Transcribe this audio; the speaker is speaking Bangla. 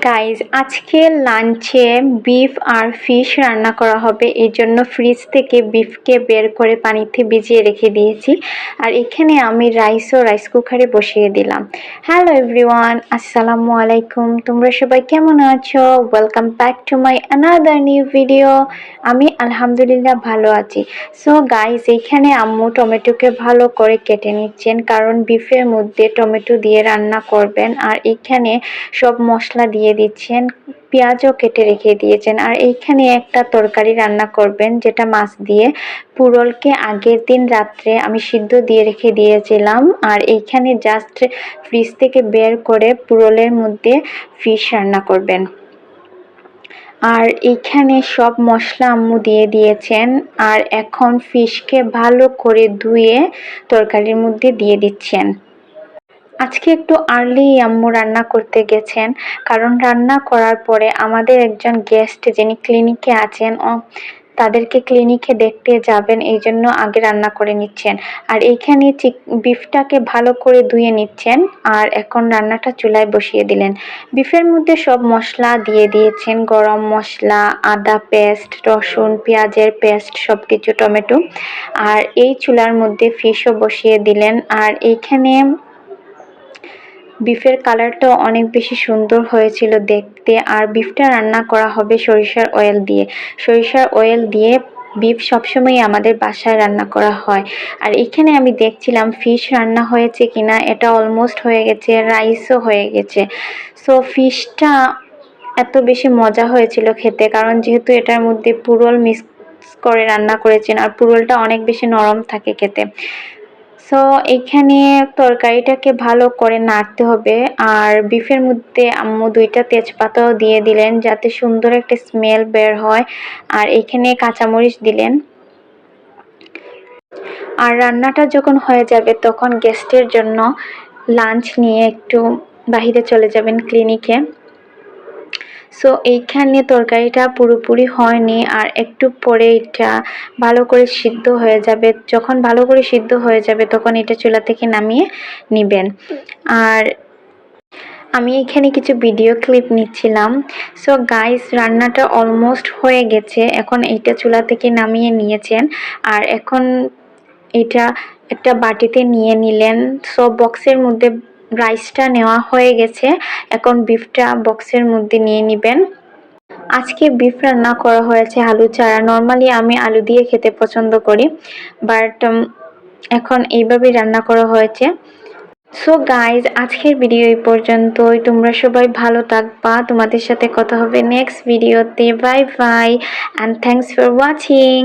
গাইজ আজকে লাঞ্চে বিফ আর ফিশ রান্না করা হবে। এই জন্য ফ্রিজ থেকে বিফকে বের করে পানিতে ভিজিয়ে রেখে দিয়েছি। আর এখানে আমি রাইস কুকারে বসিয়ে দিলাম। হ্যালো এভরিওয়ান, আসসালামু আলাইকুম। তোমরা সবাই কেমন আছো? Welcome back to my another new video. আমি আলহামদুলিল্লাহ ভালো আছি। সো গাইজ এখানে আম্মু টমেটোকে ভালো করে কেটে নিচ্ছেন, কারণ বিফের মধ্যে টমেটো দিয়ে রান্না করবেন। আর এখানে সব মশলা দিয়ে দিচ্ছেন, পেঁয়াজও কেটে রেখে দিয়েছেন। আর এইখানে একটা তরকারি রান্না করবেন, যেটা মাছ দিয়ে। পুরলকে আগের দিন রাত্রে আমি সিদ্ধ দিয়ে রেখে দিয়েছিলাম, আর এইখানে জাস্ট ফ্রিজ থেকে বের করে পুরলের মধ্যে ফিশ রান্না করবেন। আর এইখানে সব মশলা আম্মু দিয়ে দিয়েছেন। আর এখন ফিশকে ভালো করে ধুয়ে তরকারির মধ্যে দিয়ে দিচ্ছেন। আজকে একটু আর্লি আম্মু রান্না করতে গেছেন, কারণ রান্না করার পরে আমাদের একজন গেস্ট যিনি ক্লিনিকে আছেন, তাদেরকে ক্লিনিকে দেখতে যাবেন, এই জন্য আগে রান্না করে নিচ্ছেন। আর এইখানে বিফটাকে ভালো করে ধুয়ে নিচ্ছেন। আর এখন রান্নাটা চুলায় বসিয়ে দিলেন। বিফের মধ্যে সব মশলা দিয়ে দিয়েছেন, গরম মশলা, আদা পেস্ট, রসুন পেঁয়াজের পেস্ট, সব কিছু, টমেটো। আর এই চুলার মধ্যে ফিশও বসিয়ে দিলেন। আর এইখানে বিফের কালারটা অনেক বেশি সুন্দর হয়েছিল দেখতে। আর বিফটা রান্না করা হবে সরিষার অয়েল দিয়ে। সরিষার অয়েল দিয়ে বিফ সবসময় আমাদের বাসায় রান্না করা হয়। আর এখানে আমি দেখছিলাম ফিশ রান্না হয়েছে কিনা, এটা অলমোস্ট হয়ে গেছে, রাইসও হয়ে গেছে। সো ফিশটা এত বেশি মজা হয়েছিল খেতে, কারণ যেহেতু এটার মধ্যে পুরল মিক্স করে রান্না করেছেন, আর পুরলটা অনেক বেশি নরম থাকে খেতে। সো এইখানে তরকারিটাকে ভালো করে নাড়তে হবে। আর বিফের মধ্যে আম্মু 2টা তেজপাতাও দিয়ে দিলেন, যাতে সুন্দর একটা স্মেল বের হয়। আর এখানে কাঁচামরিচ দিলেন। আর রান্নাটা যখন হয়ে যাবে তখন গেস্টের জন্য লাঞ্চ নিয়ে একটু বাহিরে চলে যাবেন, ক্লিনিকে। সো এইখানে তরকারিটা পুরোপুরি হয়নি, আর একটু পরে এটা ভালো করে সিদ্ধ হয়ে যাবে। যখন ভালো করে সিদ্ধ হয়ে যাবে তখন এটা চুলা থেকে নামিয়ে নেবেন। আর আমি এখানে কিছু ভিডিও ক্লিপ নিচ্ছিলাম। সো গাইস, রান্নাটা অলমোস্ট হয়ে গেছে। এখন এইটা চুলা থেকে নামিয়ে নিয়েছেন। আর এখন এটা একটা বাটিতে নিয়ে নিলেন। সো বক্সের মধ্যে রাইসটা নেওয়া হয়ে গেছে। এখন বিফটা বক্সের মধ্যে নিয়ে নেবেন। আজকে বিফ রান্না করা হয়েছে আলু ছাড়া। নর্মালি আমি আলু দিয়ে খেতে পছন্দ করি, বাট এখন এইভাবেই রান্না করা হয়েছে। সো গাইজ, আজকের ভিডিও এই পর্যন্তই। তোমরা সবাই ভালো থাকবা। তোমাদের সাথে কথা হবে নেক্সট ভিডিওতে। Bye bye and thanks for watching.